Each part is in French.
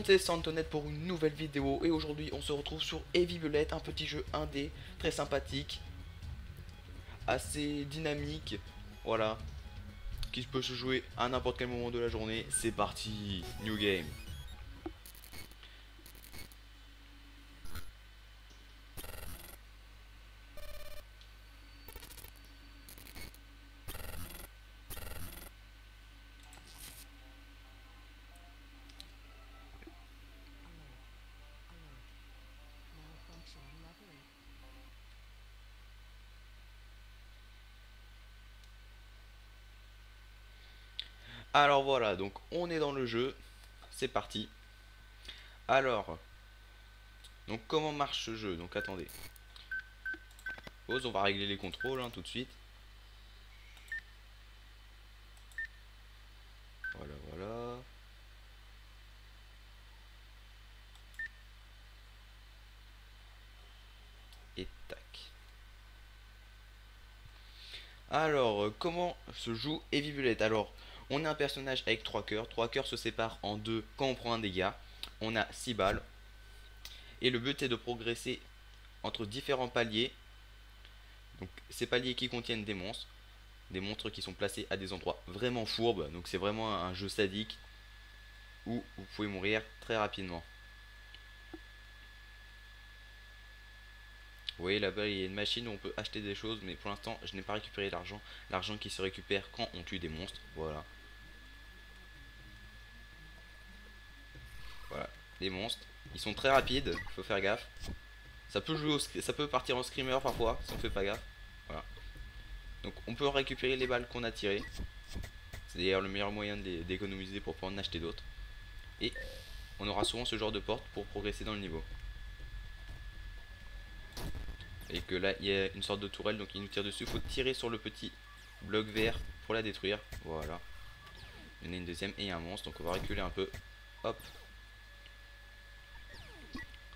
monde, c'est Santonet pour une nouvelle vidéo et aujourd'hui on se retrouve sur Heavy Bullet, un petit jeu indé très sympathique, assez dynamique, voilà, qui peut se jouer à n'importe quel moment de la journée. C'est parti, new game. Alors voilà, donc on est dans le jeu, c'est parti. Alors, donc comment marche ce jeu? Donc attendez, pause, on va régler les contrôles tout de suite. Voilà, voilà. Et tac. Alors, comment se joue Heavy Bullet? Alors, on a un personnage avec 3 cœurs. 3 cœurs se séparent en deux quand on prend un dégât. On a 6 balles. Et le but est de progresser entre différents paliers. Donc, ces paliers qui contiennent des monstres. Des monstres qui sont placés à des endroits vraiment fourbes. Donc, c'est vraiment un jeu sadique où vous pouvez mourir très rapidement. Vous voyez là-bas, il y a une machine où on peut acheter des choses. Mais pour l'instant, je n'ai pas récupéré l'argent. L'argent qui se récupère quand on tue des monstres. Voilà. Voilà, des monstres. Ils sont très rapides, faut faire gaffe. Ça peut jouer ça peut partir en screamer parfois, si on fait pas gaffe. Voilà. Donc on peut récupérer les balles qu'on a tirées. C'est d'ailleurs le meilleur moyen d'économiser pour pouvoir en acheter d'autres. Et on aura souvent ce genre de porte pour progresser dans le niveau. Et que là il y a une sorte de tourelle, donc il nous tire dessus. Il faut tirer sur le petit bloc vert pour la détruire. Voilà. Il y en a une deuxième et un monstre, donc on va reculer un peu. Hop.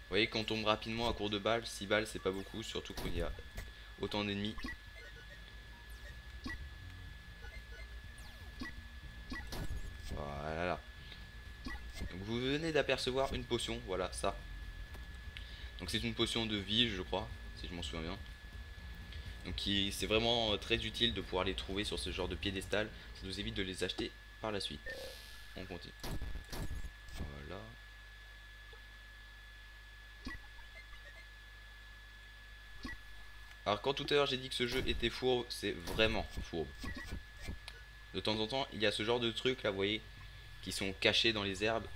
Vous voyez qu'on tombe rapidement à court de balles. 6 balles c'est pas beaucoup, surtout qu'il y a autant d'ennemis. Voilà. Donc vous venez d'apercevoir une potion, voilà ça. Donc c'est une potion de vie je crois, si je m'en souviens bien. Donc c'est vraiment très utile de pouvoir les trouver sur ce genre de piédestal. Ça nous évite de les acheter par la suite. On continue. Voilà. Alors quand tout à l'heure j'ai dit que ce jeu était fourbe, c'est vraiment fourbe. De temps en temps il y a ce genre de trucs là, vous voyez, qui sont cachés dans les herbes.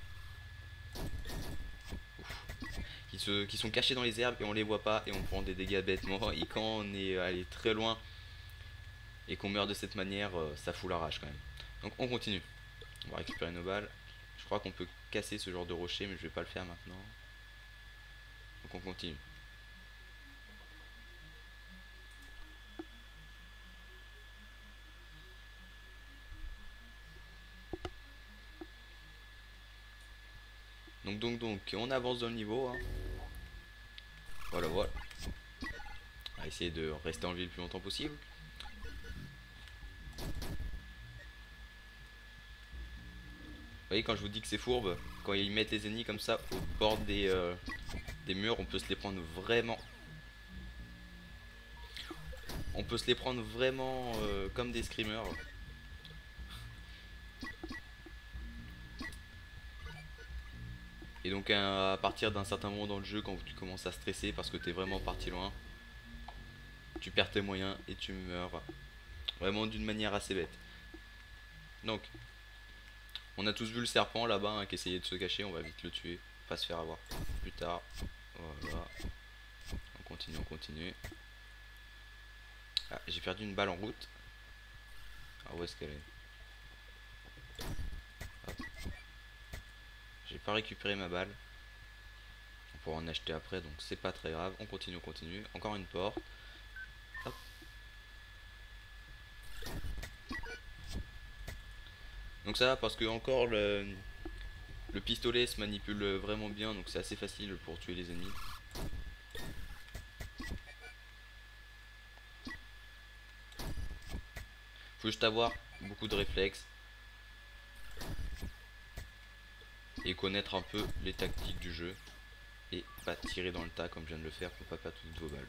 Qui sont cachés dans les herbes et on les voit pas et on prend des dégâts bêtement. Et quand on est allé très loin et qu'on meurt de cette manière, ça fout la rage quand même. Donc on continue. On va récupérer nos balles. Je crois qu'on peut casser ce genre de rocher, mais je vais pas le faire maintenant. Donc on continue. Donc, on avance dans le niveau. Voilà, voilà. On va essayer de rester en vie le plus longtemps possible. Vous voyez, quand je vous dis que c'est fourbe, quand ils mettent les ennemis comme ça au bord des murs, on peut se les prendre vraiment. On peut se les prendre vraiment comme des screamers. Et donc à partir d'un certain moment dans le jeu, quand tu commences à stresser parce que t'es vraiment parti loin, tu perds tes moyens et tu meurs vraiment d'une manière assez bête. Donc, on a tous vu le serpent là-bas qui essayait de se cacher, on va vite le tuer, pas se faire avoir plus tard. Voilà. On continue, on continue. Ah, j'ai perdu une balle en route. Ah, où est-ce qu'elle est? Hop. J'ai pas récupéré ma balle. On pourra en acheter après, donc c'est pas très grave. On continue, on continue. Encore une porte. Hop. Donc ça va parce que encore le pistolet se manipule vraiment bien, donc c'est assez facile pour tuer les ennemis. Faut juste avoir beaucoup de réflexes et connaître un peu les tactiques du jeu et pas tirer dans le tas comme je viens de le faire pour pas perdre toutes vos balles.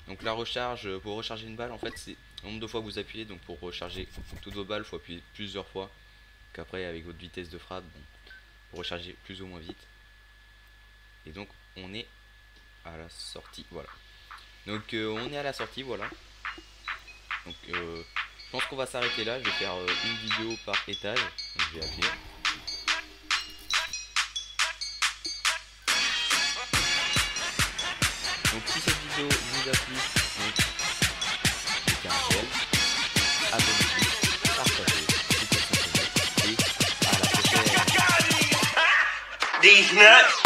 Donc la recharge, pour recharger une balle en fait c'est le nombre de fois que vous appuyez. Donc pour recharger toutes vos balles il faut appuyer plusieurs fois, qu'après avec votre vitesse de frappe bon, pour recharger plus ou moins vite. Et donc on est à la sortie, voilà. Donc on est à la sortie, voilà. Donc je pense qu'on va s'arrêter là, je vais faire une vidéo par étage. Donc je vais appuyer. Donc si cette vidéo vous a plu, mettez un j'aime, abonnez-vous, partagez, c'était simplement, et à la prochaine.